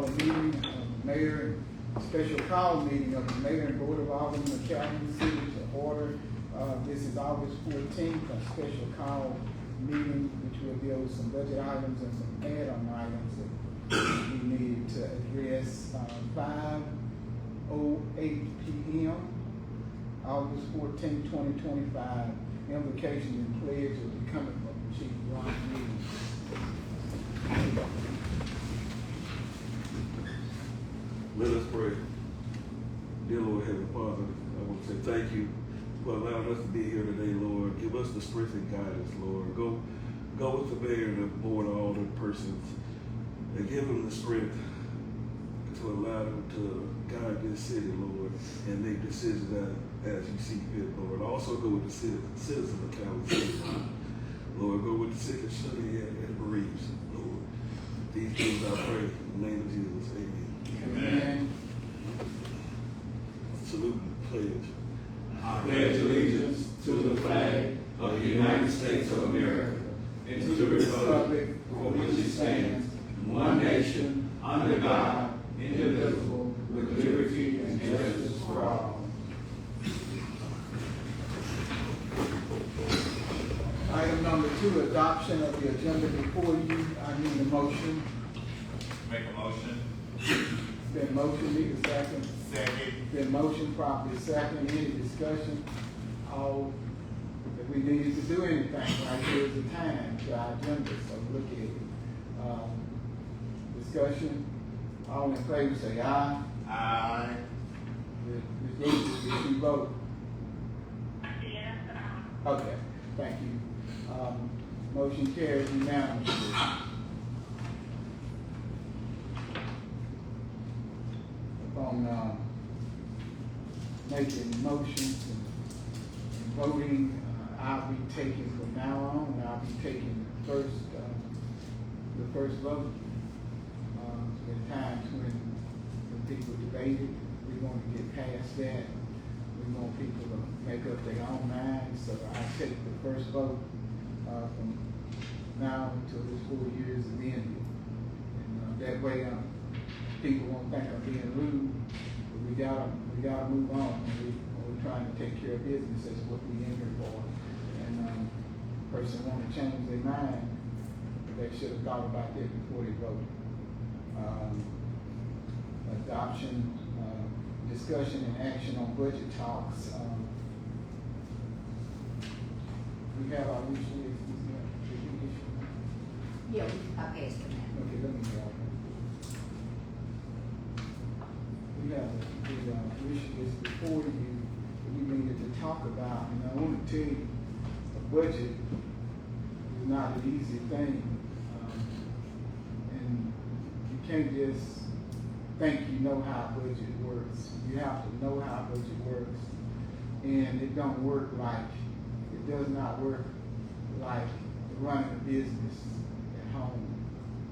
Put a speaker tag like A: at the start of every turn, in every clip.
A: call a meeting of mayor, special call meeting of the mayor and board of aldermen of Calhoun City to order. This is August 14th, a special call meeting which will deal with some budget items and some add-on items that we need to address. 5:08 p.m. August 14, 2025. Invocation and pledge will be coming from Chief Ron Reed.
B: Let us pray. Dear Lord, Heavenly Father, I want to say thank you for allowing us to be here today, Lord. Give us the strength and guidance, Lord. Go with the mayor and the board of all the persons and give them the strength to allow them to guide this city, Lord, and make decisions as you see fit, Lord. Also go with the citizens of Calhoun City, Lord. Go with the sick and shut in and bereaved, Lord. These things I pray in the name of Jesus. Amen.
A: Amen.
B: Salute and pledge.
C: I pledge allegiance to the flag of the United States of America and to the republic for which it stands, one nation, under God, indivisible, with liberty and justice for all.
A: Item number 2, adoption of the agenda before you. I need a motion.
D: Make a motion.
A: Been motion, need a second.
D: Second.
A: Been motion, properly second. Any discussion? All that we needed to do anything, right here is the time to our agenda, so look at it. Discussion. All in favor say aye.
D: Aye.
A: Ms. Lucas, did you vote?
E: Yes.
A: Okay, thank you. Motion carries unanimously. Upon making motions and voting, I'll be taking from now on. I'll be taking the first vote. There are times when people debated. We want to get past that. We want people to make up their own minds. So I take the first vote from now until this 4 years is ended. And that way, people won't think I'm being rude. But we gotta move on. We're trying to take care of business. That's what we're in here for. And person want to change their mind, they should have thought about that before they voted. Adoption, discussion and action on budget talks. We have our wish list.
E: Yeah, I passed them out.
A: Okay, let me go. We have the wish list before you that we needed to talk about. And I want to tell you, a budget is not an easy thing. And you can't just think you know how a budget works. You have to know how a budget works. And it don't work it does not work like running a business at home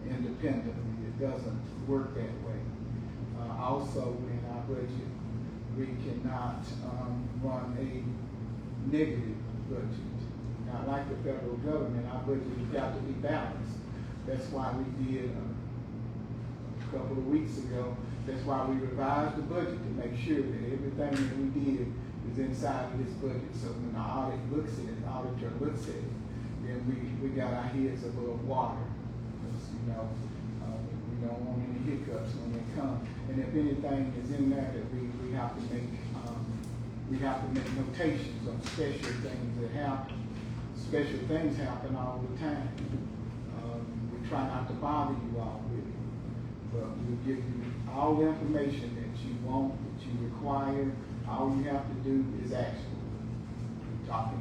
A: independently. It doesn't work that way. Also, in our budget, we cannot run a negative budget. Not like the federal government, our budget has got to be balanced. That's why we did a couple of weeks ago. That's why we revised the budget to make sure that everything that we did is inside of this budget. So when the auditor looks at it, then we got our heads above water. Because, we don't want any hiccups when they come. And if anything is in there that we have to make notations on special things that happen. Special things happen all the time. We try not to bother you all with it. But we give you all the information that you want, that you require. All you have to do is ask for it. We're talking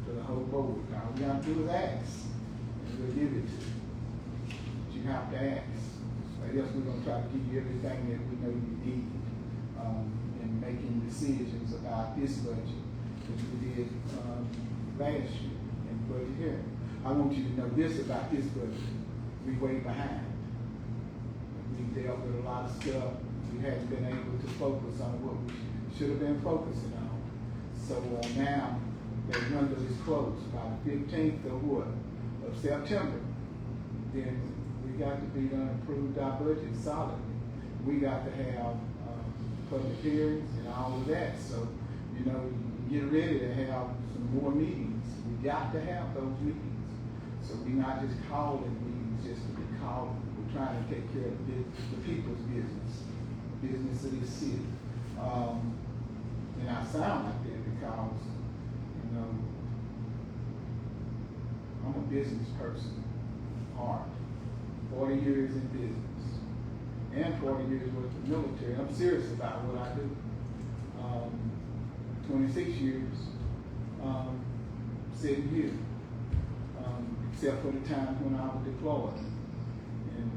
A: to the whole board. All you have to do is ask, and we'll give it to you. But you have to ask. I guess we're going to try to give you everything that we know you need in making decisions about this budget, which we did last year in the budget hearing. I want you to know this about this budget. We way behind. We dealt with a lot of stuff. We hadn't been able to focus on what we should have been focusing on. So now that window is closed by the 15th of September. Then we got to be done approved our budget solidly. we got to have, public hearings and all of that, so, you know, get ready to have some more meetings. We got to have those meetings. So we're not just calling meetings just to be calling. We're trying to take care of the people's business, the business of this city. And I sound like that because, you know, I'm a business person, hard. 40 years in business, and 40 years worth of military. I'm serious about what I do. 26 years sitting here, except for the times when I was deployed. And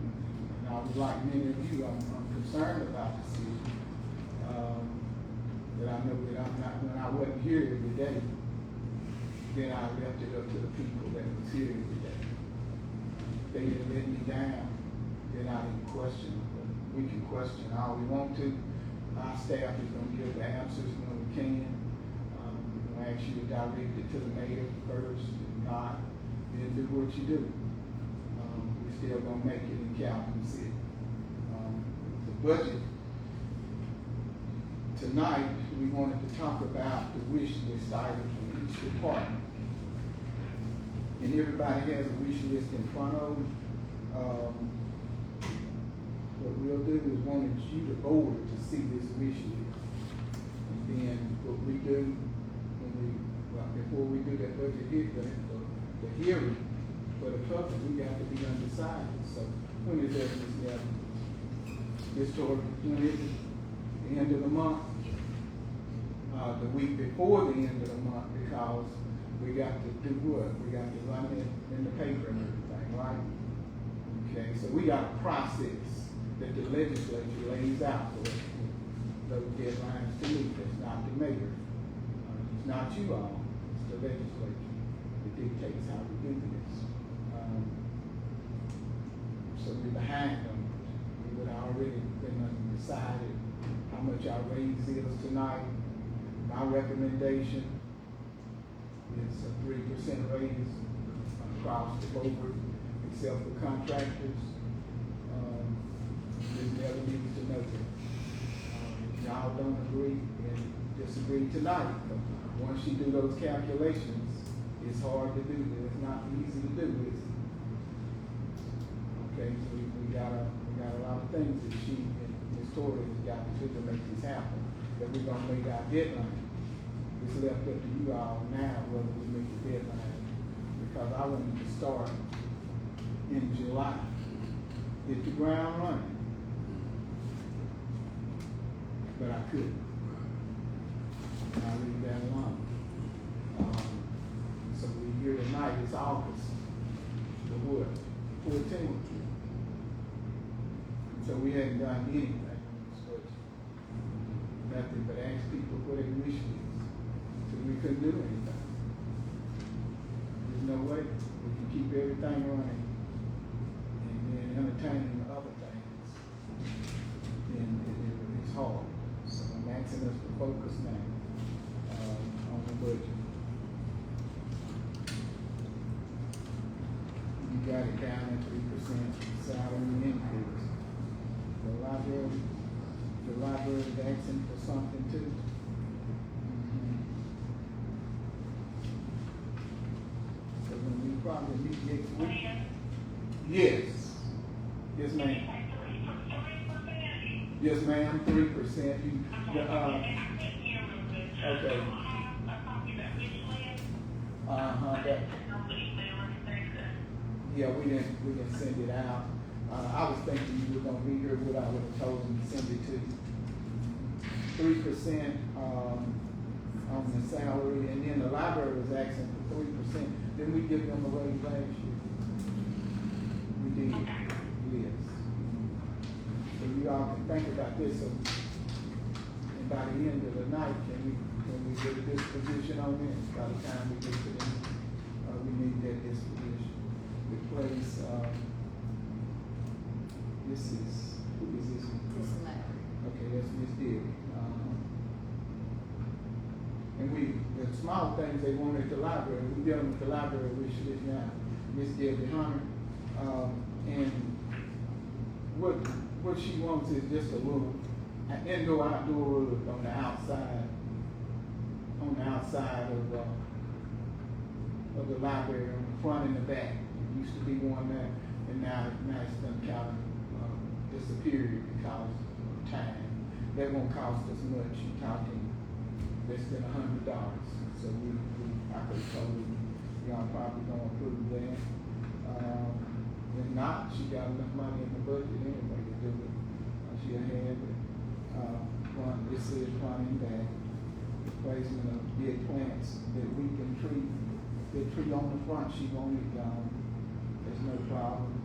A: I was like many of you, I'm concerned about the city. That I know that I'm not, when I wasn't here every day, then I left it up to the people that was here every day. They didn't let me down, then I didn't question them. But we can question all we want to. Our staff is going to give the answers when we can. I ask you to direct it to the mayor first, and not, then do what you do. We're still going to make it in Calhoun City. The budget. Tonight, we wanted to talk about the wish list items from each department. And everybody has a wish list in front of them. What we'll do is wanted you to board to see this wish list. And then what we do before we do that budget the hearing for the public, we got to be undecided. So when is that, Ms. Neville? Ms. Torrey, when is it? The end of the month? The week before the end of the month, because we got to do what? We got to run it in the paper and everything, right? Okay, so we got a process that the legislature lays out for us. Those deadlines to meet. That's not the mayor. It's not you all. It's the legislature. It dictates how we do this. So we're behind them. We would already been decided how much our raise is tonight. My recommendation is a 3% raise across the board, except for contractors. Ms. Neville needs to know that. If y'all don't agree, then disagree tonight. Once you do those calculations, it's hard to do. It's not easy to do, is it? Okay, so we got a lot of things that she and Ms. Torrey has got to do to make this happen. That we're gonna make our deadline. It's left up to you all now whether we make the deadline, because I wanted to start in July, hit the ground running, but I couldn't. And I leave that alone. So we're here tonight. It's August the what? 14th. So we hadn't done anything on this budget. Nothing but ask people for their wish list. So we couldn't do anything. There's no way we can keep everything running and then entertaining other things. Then it's hard. So I'm asking us to focus now on the budget. You got it down at 3% salary increase. The library is asking for something too. So when we probably meet next week. Yes. Yes, ma'am. Yes, ma'am, 3%. Okay. Yeah, we didn't send it out. I was thinking you were gonna be here, what I would have told them to send it to you. 3% on the salary, and then the library was asking for 3%. Didn't we give them a raise last year? We did, yes. So you all can think about this, so, and by the end of the night, can we get a disposition on this? By the time we get to them, we need that disposition. Replace, this is, who is this?
E: This letter.
A: Okay, that's Ms. Deary. And the small things they want at the library, we're dealing with the library wish list now, Ms. Debbie Hunter. And what she wants is just a little indoor, outdoor on the outside of the library, on the front and the back. It used to be one there, and now it's done kind of disappeared because of time. That won't cost us much. You're talking less than $100. So I could tell you, y'all probably gonna approve that. If not, she got enough money in the budget anyway to do it. She'll have it. It says planting back, placement of big plants that we can treat. The tree on the front, she won't it gone. There's no problem.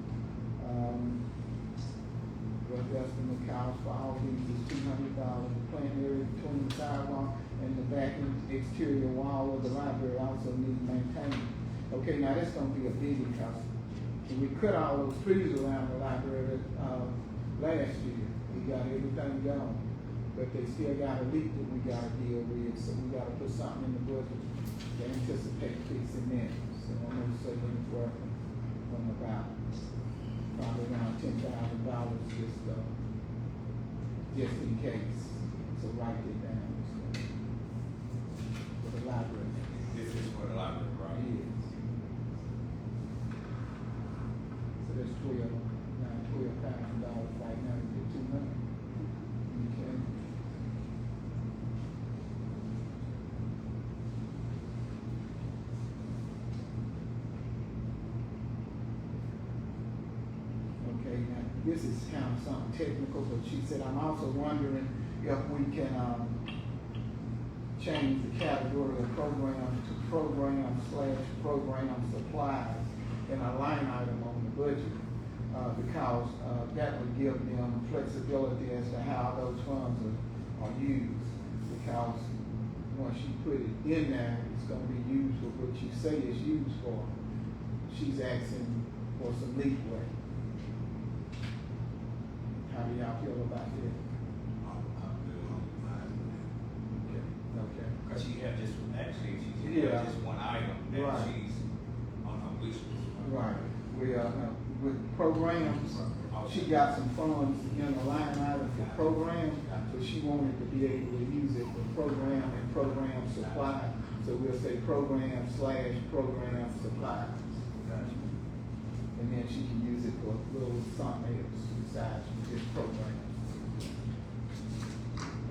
A: Rough estimate cost for all these is $200. The plant area between the sidewalk and the back exterior wall of the library also needs maintained. Okay, now that's gonna be a biggie cost. And we cut all those trees around the library last year. We got everything gone. But they still got a leak that we gotta deal with, so we gotta put something in the budget to anticipate fixing that. So I'm gonna say anywhere from about probably around $10,000 just in case. So write it down. So, for the library.
D: This is for the library, right?
A: Yes. So that's $12,000 right now, you get $200. Okay. Okay, now this is kind of something technical, but she said, I'm also wondering if we can change the category of program to program supplies in a line item on the budget, because that would give them flexibility as to how those funds are used. Because once you put it in there, it's going to be used for what you say it's used for. She's asking for some leeway. How do y'all feel about that? Okay.
D: Cause she had just, actually, she
A: Yeah.
D: had just one item that
A: Right.
D: she's on her wish list.
A: Right. With programs, she got some funds in the line item for programs, but she wanted to be able to use it for program and program supply. So we'll say program / program supply. And then she can use it for a little something else besides just program.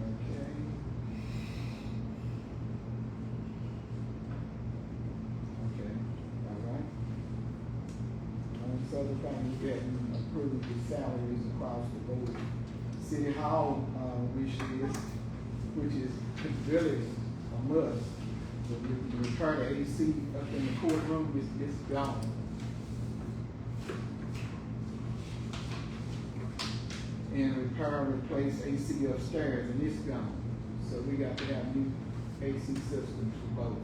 A: Okay. Okay, all right. So the thing we getting approved the salaries across the board. City Hall, which is really a must. The repair the AC up in the courtroom is gone. And replace AC upstairs, and it's gone. So we got to have new AC systems for both.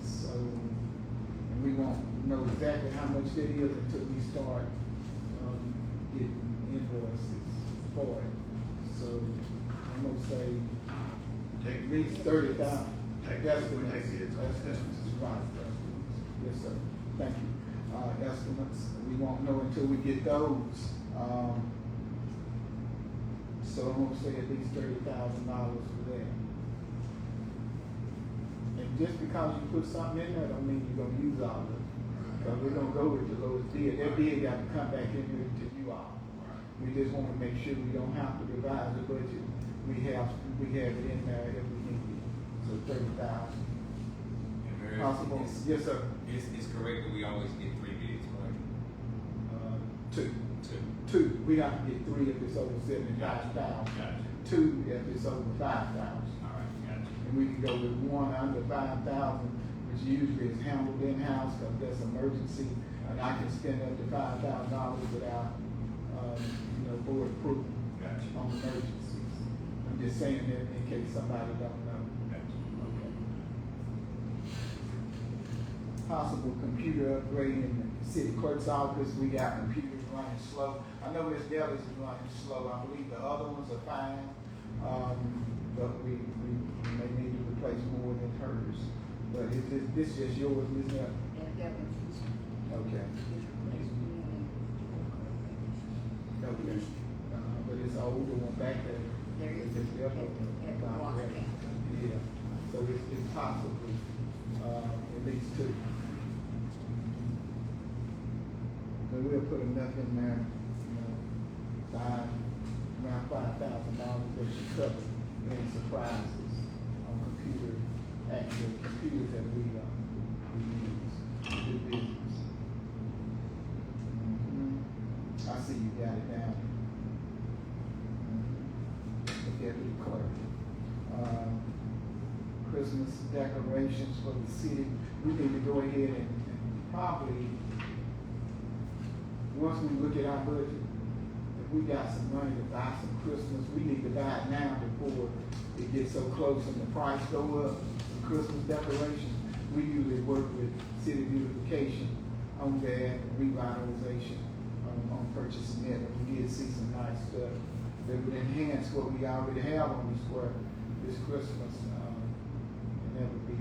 A: So, and we won't know exactly how much that is until we start getting invoices for it. So I'm gonna say at least 30,000. Estimates. Right. Yes, sir. Thank you. Estimates. We won't know until we get those. So I'm gonna say at least $30,000 for that. And just because you put something in there, don't mean you're gonna use all of it. Because we're gonna go with the lowest bid. That bid got to come back in here to you all. We just want to make sure we don't have to revise the budget. We have it in there if we need it. So 30,000. Possible. Yes, sir.
D: It's correct that we always get 3 bids, right?
A: Two.
D: Two.
A: We have to get 3 if it's over 75,000.
D: Gotcha.
A: 2 if it's over 5,000.
D: All right, gotcha.
A: And we can go with 1 under 5,000, which usually is handled in-house because that's emergency. And I can spend up to $5,000 without, board approval
D: Gotcha.
A: on emergencies. I'm just saying that in case somebody don't know.
D: Gotcha.
A: Okay. Possible computer upgrade in the city clerk's office. We got computers running slow. I know Ms. Dell is running slow. I believe the other ones are fine. But we may need to replace more than hers. But is this just yours, Ms. Dell? Okay. No, but it's an older one back there.
E: There is,
A: It's
E: at the water tower.
A: Yeah, so it's possibly, at least two. But we'll put enough in there, you know, around $5,000 that should cover any surprises on actual computers that we use to do business. I see you got it down. Deputy Clerk. Christmas decorations for the city. We need to go ahead and probably, once we look at our budget, if we got some money to buy some Christmas, we need to buy it now before it gets so close and the price go up. Some Christmas decorations, we usually work with city beautification on that and revitalization on purchasing it. And we did see some nice stuff that would enhance what we already have on the square this Christmas. And that would be,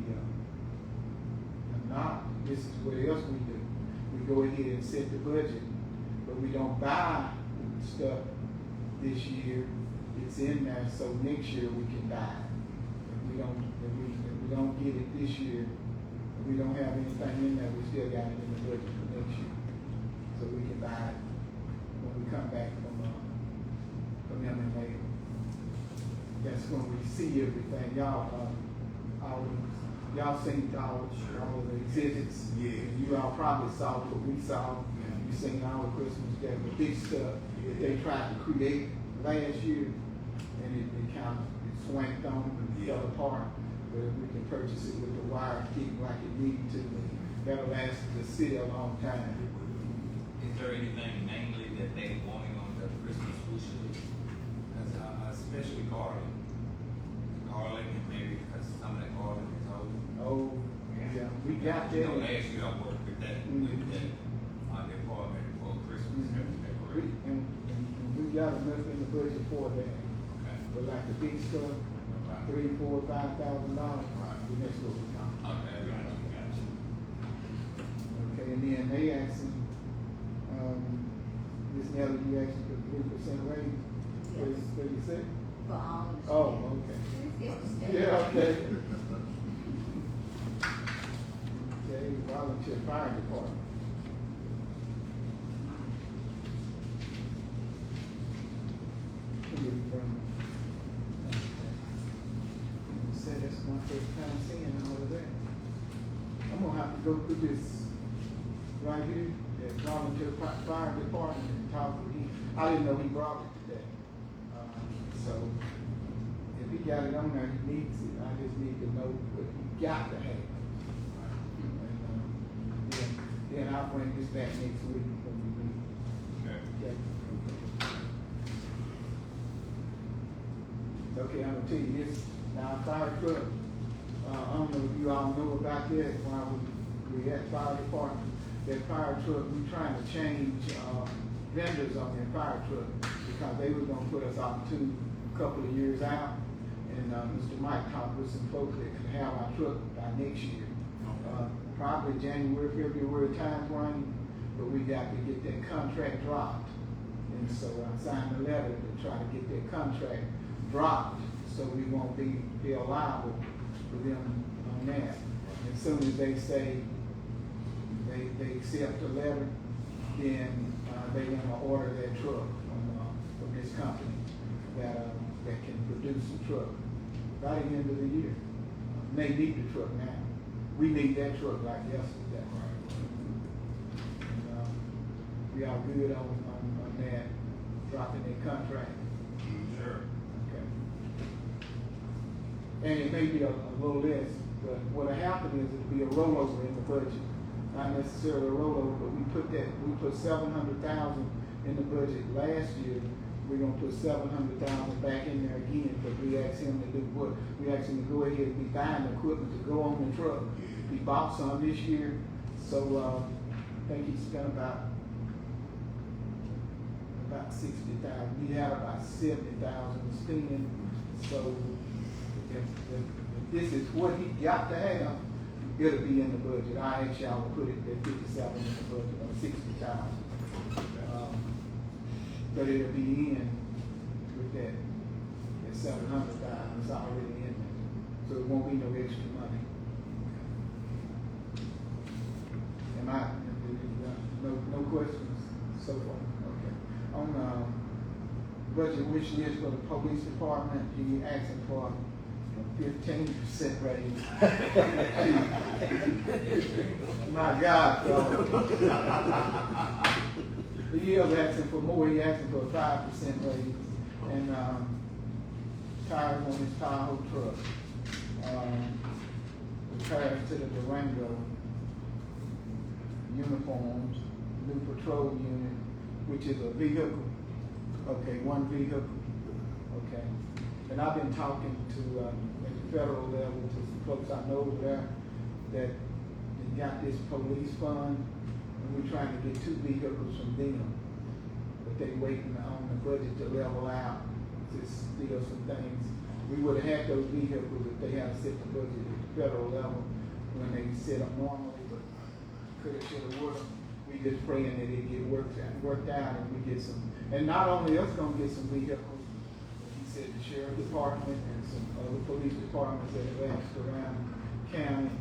A: not, this is what else we do. We go ahead and set the budget, but we don't buy stuff this year. It's in there, so next year we can buy it. If we don't get it this year, if we don't have anything in there, we still got it in the budget for next year. So we can buy it when we come back from MMA. That's when we see everything. Y'all seen all the exhibits. Yeah. You all probably saw what we saw. Yeah. You seen all the Christmas the big stuff that they tried to create last year, and it kind of swanked on and fell apart. But if we can purchase it with the wire, keep like it needed to, that'll last the city a long time.
D: Is there anything namely that they wanting on the Christmas wish list? Especially garland. Garland, and maybe because some of that garland is old.
A: Oh, yeah, we got that.
D: You know, last year I worked with that, department for Christmas decoration.
A: And we got enough in the budget for that.
D: Okay.
A: But like the big stuff, $3,000, $4,000, $5,000, that's what we got.
D: Okay, gotcha.
A: Okay, and then they asking, Ms. Nelly, you asking for 3% raise?
E: Yes.
A: 36?
E: For all.
A: Oh, okay.
E: Yes.
A: Yeah, okay. Okay, volunteer fire department. Said that's my first time seeing all of that. I'm gonna have to go through this right here, that volunteer fire department, and talk with him. I didn't know he brought it today. So if he got it on there, he needs it. I just need to know what he got to have. And then I'll bring this back next week when we meet.
D: Okay.
A: Okay, I'm gonna tell you this. Now, fire truck, I don't know if you all know about that, while we had fire department, that fire truck, we trying to change, vendors on that fire truck, because they were gonna put us out a couple of years out, and, Mr. Mike talked with some folks that can have our truck by next year. Probably January, February time frame, but we got to get that contract dropped. And so I signed a letter to try to get that contract dropped, so we won't be liable for them on that. As soon as they say they accept the letter, then they're gonna order that truck from this company that can produce the truck by the end of the year. They need the truck now. We need that truck like yesterday. And, we are good on that, dropping that contract.
D: Sure.
A: Okay. And it may be a little less, but what'll happen is it'll be a rollover in the budget. Not necessarily a rollover, but we put $700,000 in the budget last year. We're gonna put $700,000 back in there again, because we asked him to do what? We asked him to go ahead and be buying equipment to go on the truck. He bought some this year, so I think he spent about 60,000. He had about 70,000 to spend. So if this is what he got to have, it'll be in the budget. I asked y'all to put it at 57 in the budget, or 60,000. but it'll be in with that 700,000, it's already in there, so it won't be no extra money. Am I, no questions so far? Okay. On, budget wish list for the police department, he asking for a 15% raise. My God, he is asking for more, he asking for a 5% raise, and, tires on his Calhoun truck. Repairs to the Durango, uniforms, new patrol unit, which is a vehicle. Okay, one vehicle. Okay. And I've been talking to, at the federal level, to some folks I know over there, that they got this police fund, and we're trying to get 2 vehicles from them. But they waiting on the budget to level out, to steal some things. We would have had those vehicles if they had set the budget at the federal level when they set up normally, but coulda, shoulda, woulda. We just praying that it get worked out and we get some, and not only us gonna get some vehicles, he said the sheriff department and some other police departments that have asked around the county,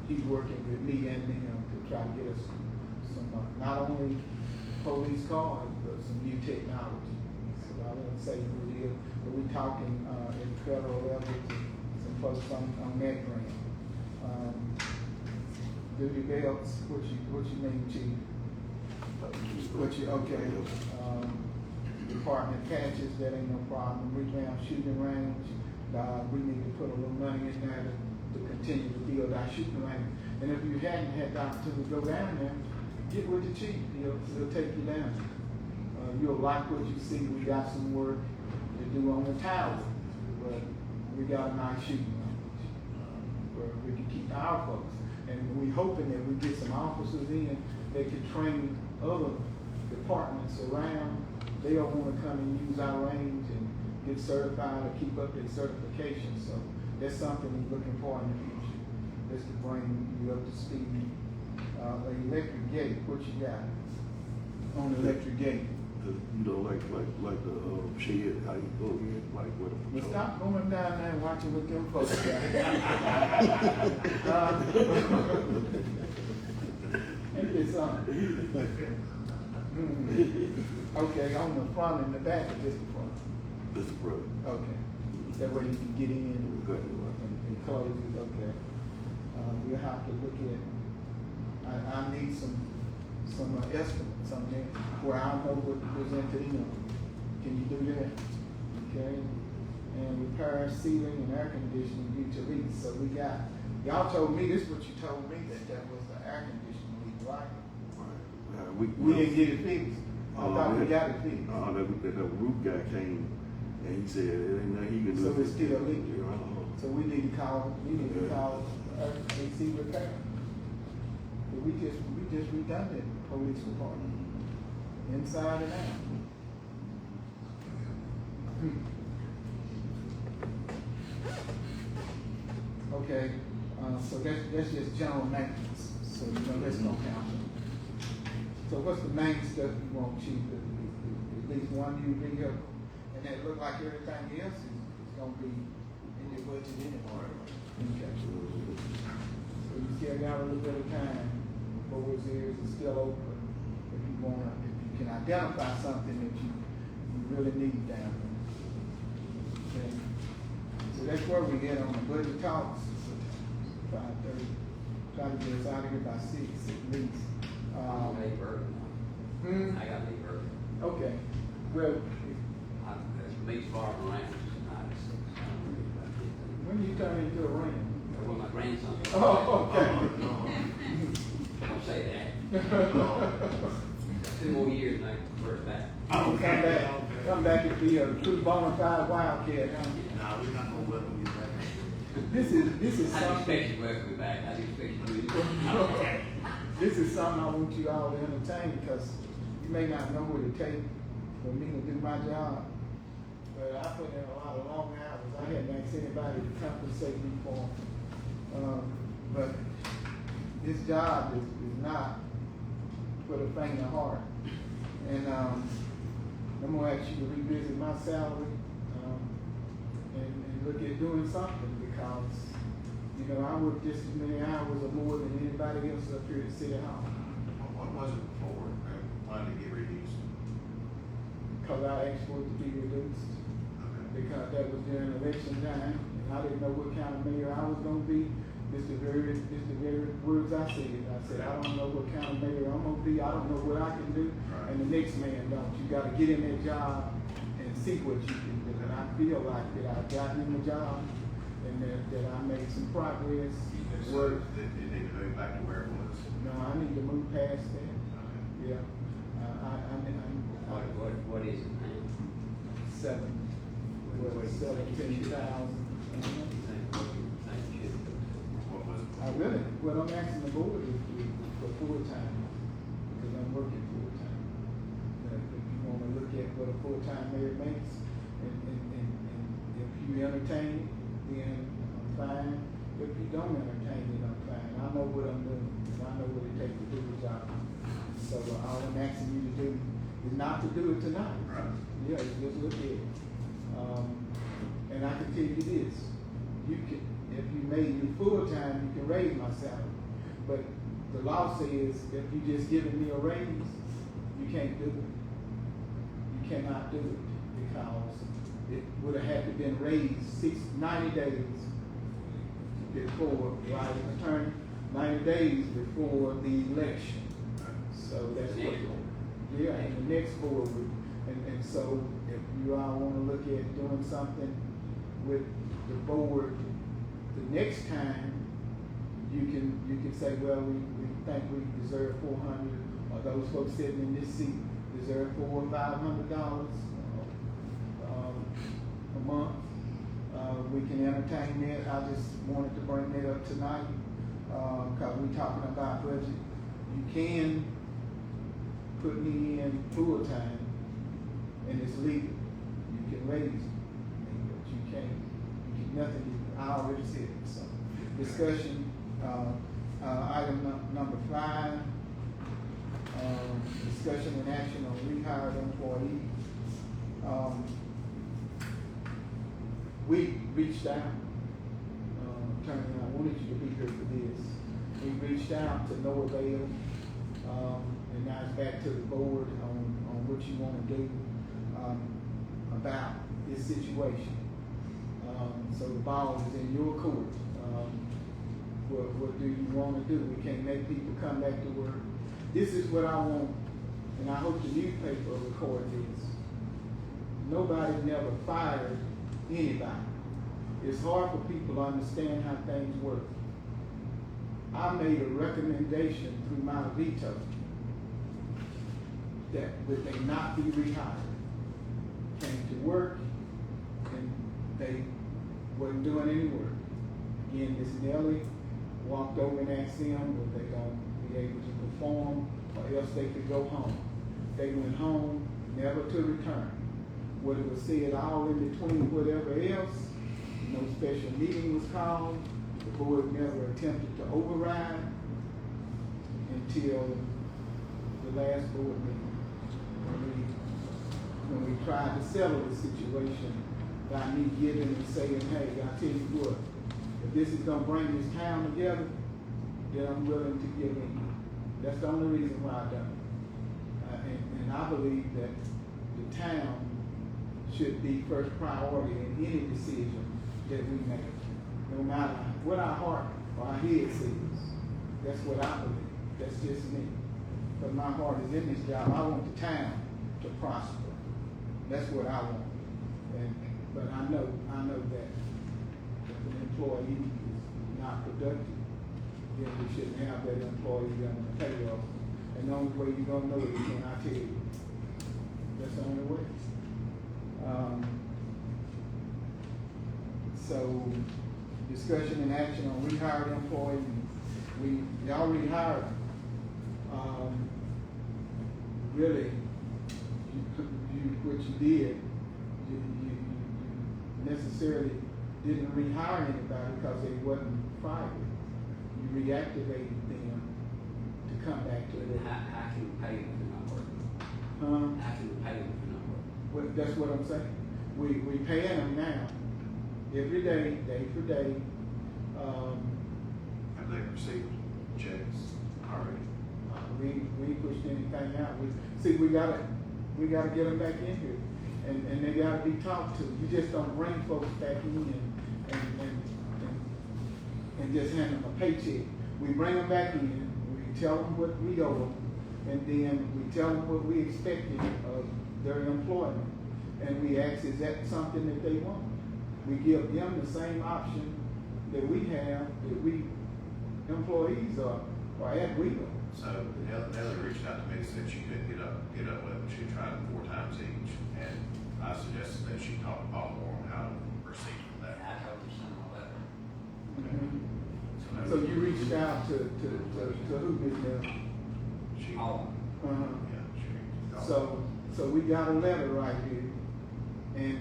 A: he's working with me and them to try to get us some not only police cars, but some new technology. So I won't say who it is, but we talking at the federal level to some folks on that grant. Duty belts, what you mean, chief? Okay, department patches, that ain't no problem. Revamp shooting range, we need to put a little money in there to continue to build our shooting range. And if you hadn't had the opportunity to go down there, get with the chief, he'll take you down. You'll like what you see. We got some work to do on the tower, but we got a nice shooting range where we can keep our folks. And we hoping that we get some officers in that can train other departments around. They don't want to come and use our range and get certified or keep up their certification. So that's something we're looking for in the future, just to bring you up to speed. The electric gate, what you got on the electric gate?
B: You know, like the shed, how you go in, like with a
A: But
B: patrol.
A: stop going down there and watching what them folks got. Ain't this something? Okay, on the front and the back, or just the front?
B: This is brother.
A: Okay, that way you can get in
B: Good.
A: and close it, okay. We'll have to look at, I need some estimates on that, where I know what to present to them. Can you do that? Okay, and repair ceiling and air conditioning due to leaks. So we got, y'all told me, this is what you told me, that was the air conditioning leak, right?
B: Right.
A: We didn't get it fixed. I thought we got it fixed.
B: The roof guy came and he said, there ain't nothing he can do.
A: So it's still leaking.
B: Yeah, I don't know.
A: So we need to call AC repair. But we just redone it, police department, inside and out. Okay, so that's just general maintenance, so you know that's no count. So what's the main stuff you want, chief? At least one new vehicle, and that look like everything else is gonna be in your budget anyway. Okay. So you still got a little bit of time, both ears are still open. If you can identify something that you really need down there. Okay. So that's where we get on the budget talks, 5:30. Try to get us out of here by 6 at least.
F: I got Lee Burton.
A: Hmm?
F: I got Lee Burton.
A: Okay, well,
F: Meets Barbara Ranch tonight.
A: when you turn into a ring?
F: Well, my grandson.
A: Oh, okay.
F: Don't say that. 2 more years and I first back.
A: Come back and be a true bona fide wildcat, huh?
C: No, we're not gonna welcome you back.
A: This is
F: I
A: something,
F: expect you to welcome me back. I expect you to.
A: this is something I want you all to entertain, because you may not know what it takes for me to do my job. But I put in a lot of long hours. I hadn't asked anybody to compensate me for it. But this job is not for the faint of heart. And I'm gonna ask you to revisit my salary, and look at doing something, because, you know, I work just as many hours or more than anybody else up here at City Hall.
C: What was it before? Why did it get reduced?
A: Cause I asked for it to be reduced,
C: Okay.
A: because that was during election time, and I didn't know what kind of mayor I was gonna be. This the very words I said. I said, I don't know what kind of mayor I'm gonna be, I don't know what I can do.
C: Right.
A: And the next man don't. You gotta get in that job and see what you can do. And I feel like that I got in the job, and that I made some progress.
C: So it need to move back to where it was.
A: No, I need to move past that,
C: Okay.
A: yeah.
F: What is it now?
A: 17,000.
C: What was it?
A: I really, what I'm asking the board is for full-time, because I'm working full-time. If you wanna look at what a full-time mayor makes, and if you entertain it, then I'm fine. If you don't entertain it, I'm fine. I know what I'm doing, and I know what it takes to do the job. So all I'm asking you to do is not to do it tonight.
C: Right.
A: Yeah, just look at it. And I can tell you this, you can, if you made me full-time, you can raise my salary. But the law says if you just giving me a raise, you can't do it. You cannot do it, because it would have had to been raised 90 days before, right, attorney, 90 days before the election. So that's what, yeah, and the next board would, and so if you all wanna look at doing something with the board, the next time, you can say, well, we think we deserve 400, or those folks sitting in this seat deserve $400 or $500 a month. We can entertain that. I just wanted to bring that up tonight, cause we talking about budget. You can put me in full-time, and it's legal. You can raise me, but you can't, nothing, I already said it, so. Discussion, item number 5, discussion and action on rehired employee. We reached out, Attorney, I wanted you to be here for this. We reached out to no avail, and now it's back to the board on what you wanna do, about this situation. So the ball is in your court. What do you wanna do? We can't make people come back to work. This is what I want, and I hope the newspaper record this. Nobody never fired anybody. It's hard for people to understand how things work. I made a recommendation through my veto that they not be rehired. Came to work, and they wasn't doing any work. Again, Miss Nellie walked over and asked them were they gonna be able to perform, or else they could go home. They went home, never to return. What it was said all in between whatever else, no special meeting was called, the board never attempted to override until the last board meeting. When we tried to settle the situation by me giving and saying, hey, I tell you what, if this is gonna bring this town together, then I'm willing to give in. That's the only reason why I done it. And I believe that the town should be first priority in any decision that we make, no matter what our heart or our head says. That's what I believe. That's just me. But my heart is in this job. I want the town to prosper. That's what I want. But I know that if an employee is not productive, then we shouldn't have that employee on the payroll. And the only way you're gonna know it is when I tell you. That's the only way. So, discussion and action on rehired employees. Y'all rehired them. Really, what you did, you necessarily didn't rehire anybody because they wasn't fired. You reactivated them to come back to work.
F: How can we pay them if they're not working?
A: Huh?
F: How can we pay them if they're not working?
A: That's what I'm saying. We paying them now, every day, day for day.
C: Have they received checks already?
A: We pushed anything out. We gotta get them back in here, and they gotta be talked to. You just don't bring folks back in and just hand them a paycheck. We bring them back in, we tell them what we owe them, and then we tell them what we expected of their employment. And we ask, is that something that they want? We give them the same option that we have, that we employees are at will.
C: So Nellie reached out to me and said she couldn't get up with it. She tried 4 times each, and I suggested that she talk to Paul more on how to proceed from
F: I
C: that.
F: told her send a letter.
A: So you reached out to who, Ms. Mel?
C: She,
F: All.
A: Uh-huh.
C: yeah, she.
A: So we got a letter right here, and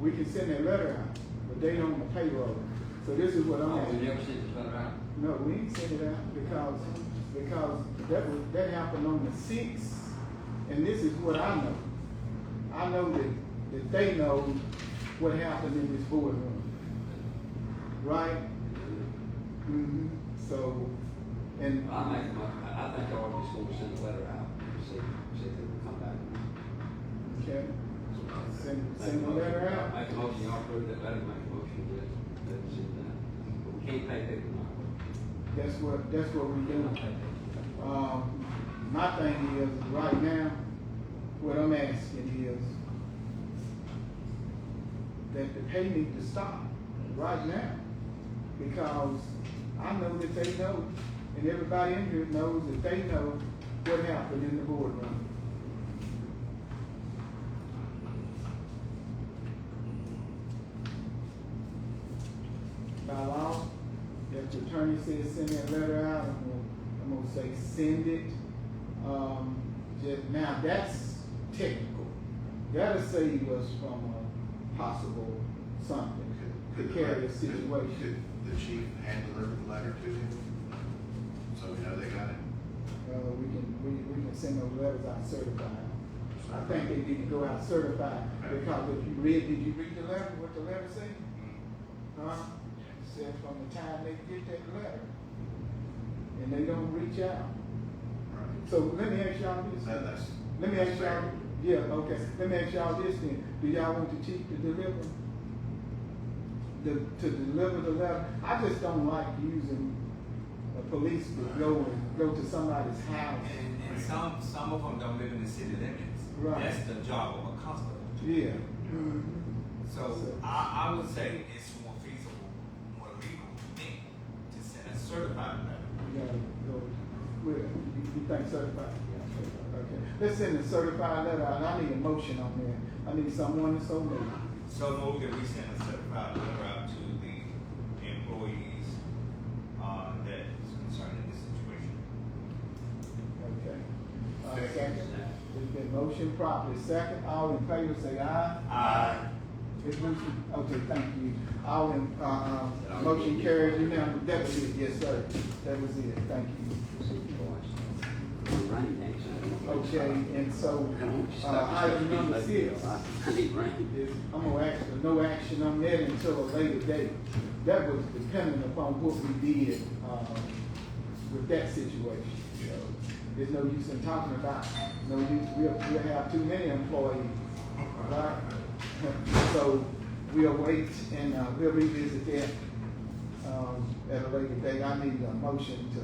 A: we can send that letter out, but they on the payroll. So this is what I'm
F: Oh, we
A: asking.
F: never sent this letter out.
A: No, we didn't send it out because that happened on the 6th, and this is what I know. I know that they know what happened in this boardroom, right? Mm-hmm. So, and
F: I think y'all just gonna send a letter out, and see if they will come back.
A: okay, send the letter out.
F: Make a motion, y'all approve that letter, make a motion that send that. But we can't pay people now.
A: That's what we do. My thing is, right now, what I'm asking is that the pay need to stop right now, because I know that they know, and everybody in here knows that they know what happened in the boardroom. By law, if the attorney says send that letter out, I'm gonna say send it. Now that's technical. That'll save us from a possible something, precarious situation.
C: Could the chief hand deliver the letter to him? So we know they got it?
A: We can send those letters out certified. I think they need to go out certified, because if did you read the letter, what the letter said? Huh? Said from the time they get that letter, and they don't reach out.
C: Right.
A: So let me ask y'all this. Let me ask y'all, yeah, okay. Let me ask y'all this then. Do y'all want the chief to deliver? To deliver the letter? I just don't like using a police to go to somebody's house.
D: And some of them don't live in the city limits.
A: Right.
D: That's the job of a constable.
A: Yeah.
D: So I would say it's more feasible, more legal to me to send a certified letter.
A: You gotta go, you think certified? Okay. Let's send a certified letter out, and I need a motion on there. I need someone to so move.
D: So move that we send a certified letter out to the employees that is concerned in this situation.
A: Okay. Second. It's been motion properly. Second, all in favor say aye.
D: Aye.
A: It's motion, okay, thank you. All in, motion carries unanimously. That was it, yes, sir. That was it, thank you. Okay, and so, item number 6 is, I'm gonna ask for no action on that until a later date. That was dependent upon what we did, with that situation. So, there's no use in talking about, no use, we'll have too many employees, right? So, we'll wait and, we'll revisit that, at a later date. I need a motion to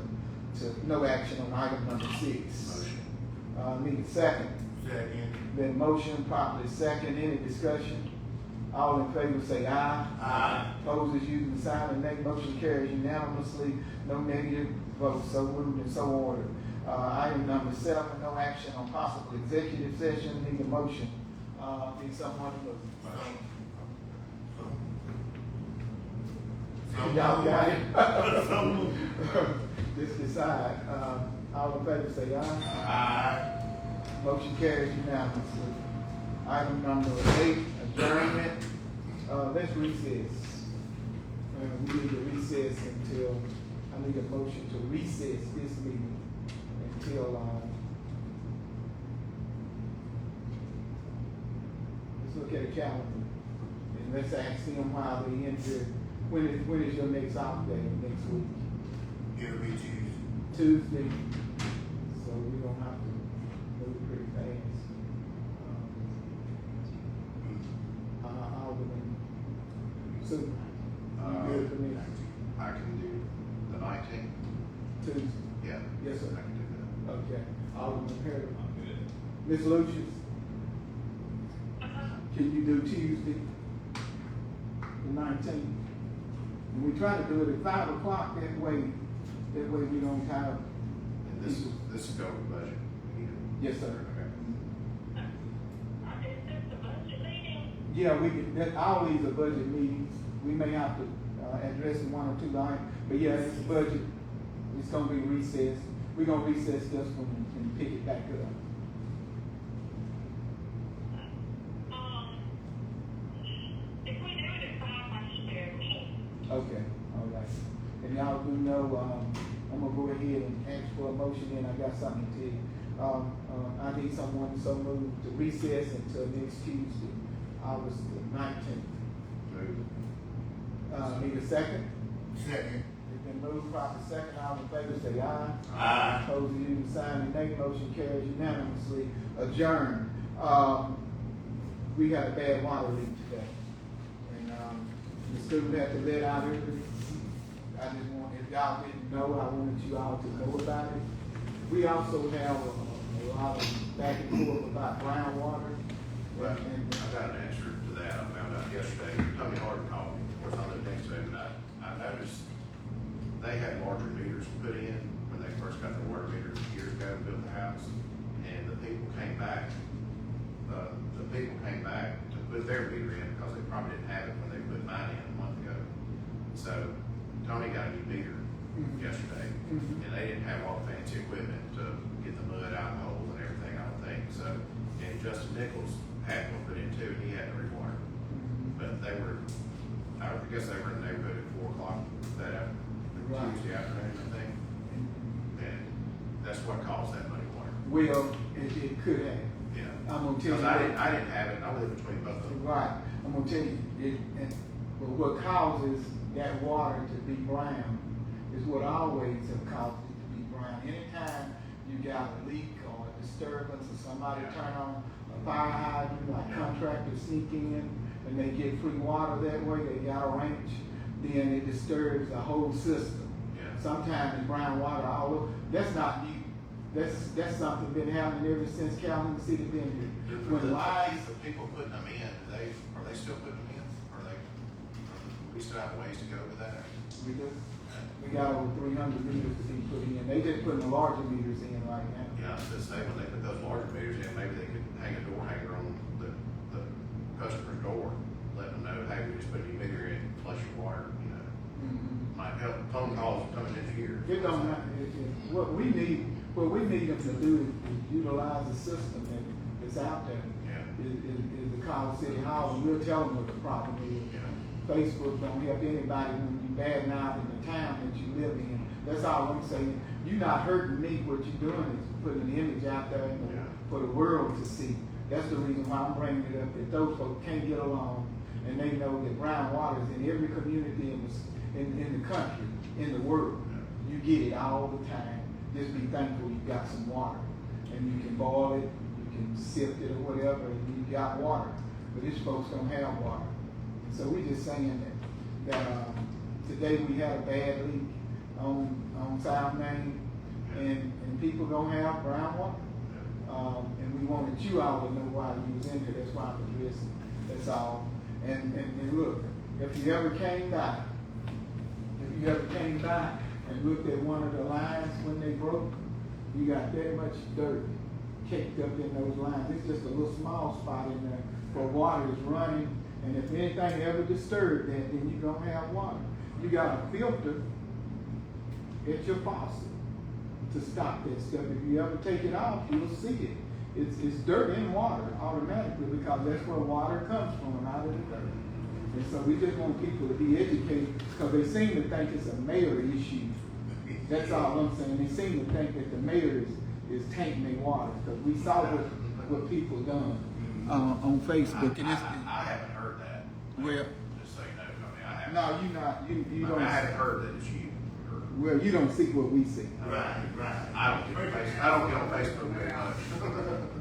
A: no action on item number 6.
C: Motion.
A: Need a second.
C: Second.
A: Been motion properly second. Any discussion? All in favor say aye.
D: Aye.
A: Opposed is using the sign and nay. Motion carries unanimously. No negative votes. So moved and so ordered. Item number 7, no action on possible executive session. Need a motion. Need someone to move. Y'all got it? Just decide. All in favor say aye.
D: Aye.
A: Motion carries unanimously. Item number 8, adjournment. Let's recess. We need to recess until, I need a motion to recess this meeting until, look at a calendar and let's ask them while they enter, when is your next off day next week?
C: It'll be Tuesday.
A: Tuesday, so we don't have to move pretty fast. Alderman Super, you good for me?
C: I can do the 19th.
A: Tuesday,
C: Yeah.
A: yes, sir.
C: I can do that.
A: Okay, Alderman Perry.
D: I'm good.
A: Ms. Lucius, can you do Tuesday, the 19th? And we try to do it at 5 o'clock, that way we don't have.
C: And this is go over budget. We need to-
A: Yes, sir.
C: Okay.
A: Yeah, we can, all these are budget meetings. We may have to address one or two lines, but yeah, it's budget. It's gonna be recessed. We're gonna recess this one and pick it back up.
G: If we do it at 5, I should be able to.
A: Okay, all right. And y'all do know, I'm gonna go ahead and ask for a motion, and I got something to tell you. I need someone so moved to recess until next Tuesday, August the 19th.
C: Move.
A: Need a second?
C: Second.
A: It's been moved, proper second, all in favor say aye.
C: Aye.
A: Opposed, you sign the nay, motion carries unanimously. Adjourned. We got a bad water leak today. And, the student had to let out everything. I just want, if y'all didn't know, I wanted you all to know about it. We also have a lot of back and forth about groundwater.
C: Well,
A: And-
C: I got an answer to that. I found out yesterday. Tommy Hart called me. Of course, I live next to him, and I noticed they had larger meters put in when they first got the water meters years ago, built the house. And the people came back to put their meter in because they probably didn't have it when they put mine in a month ago. So Tony got a new meter yesterday,
A: Mhm.
C: and they didn't have all the fancy equipment to get the mud out of the holes and everything, I don't think. So, and Justin Nichols had one put in too, and he had to rewater. But they were, I guess they were in the neighborhood at 4 o'clock that
A: Right.
C: Tuesday afternoon, I think. And that's what caused that muddy water.
A: Well, it could have.
C: Yeah.
A: I'm gonna tell you.
C: Because I didn't have it, and I live between both of them.
A: Right, I'm gonna tell you, but what causes that water to be brown is what always have caused it to be brown. Anytime you got a leak or a disturbance or somebody turn on a fire hydrant, like contractors sneak in and they get free water that way, they got a range, then it disturbs the whole system.
C: Yeah.
A: Sometimes it's brown water all over, that's not new. That's something been happening ever since Calhoun City been here. When lines,
C: The people putting them in, are they still putting them in? We still have ways to go with that?
A: we got over 300 meters to be put in. They just putting the larger meters in right now.
C: Yeah, I was just saying, when they put those larger meters in, maybe they could hang a door hanger on the customer's door, letting them know, hey, we just put a new meter in, flush your water, you know.
A: Mhm.
C: Might help, phone calls coming in here.
A: It don't matter. What we need them to do is utilize the system that's out there.
C: Yeah.
A: Is the call City Hall, and we'll tell them what the problem is.
C: Yeah.
A: Facebook don't help anybody when you bad mouth in the town that you live in. That's all I'm saying. You're not hurting me. What you're doing is putting an image out there for the world to see. That's the reason why I'm bringing it up, that those folks can't get along, and they know that brown water is in every community in the country, in the world. You get it all the time. Just be thankful you got some water, and you can boil it, you can sift it or whatever, and you got water. But these folks don't have water. So we just saying that today we had a bad leak on South Main, and people don't have brown water. And we wanted you all to know why you was in there. That's why I'm addressing. That's all. And look, if you ever came by and looked at one of the lines when they broke, you got that much dirt caked up in those lines. It's just a little small spot in there where water is running. And if anything ever disturbed that, then you don't have water. You got a filter at your faucet to stop that stuff. If you ever take it off, you'll see it. It's dirt in water automatically, because that's where water comes from, out of the dirt. And so we just want people to be educated, because they seem to think it's a mayor issue. That's all I'm saying. They seem to think that the mayor is tainting their water, because we saw what people done. on Facebook, and it's,
C: I haven't heard that.
A: well,
C: Just so you know, I mean, I haven't.
A: no, you
C: I
A: don't.
C: mean, I haven't heard that it's you.
A: Well, you don't see what we see.
C: Right. I don't get on Facebook very much.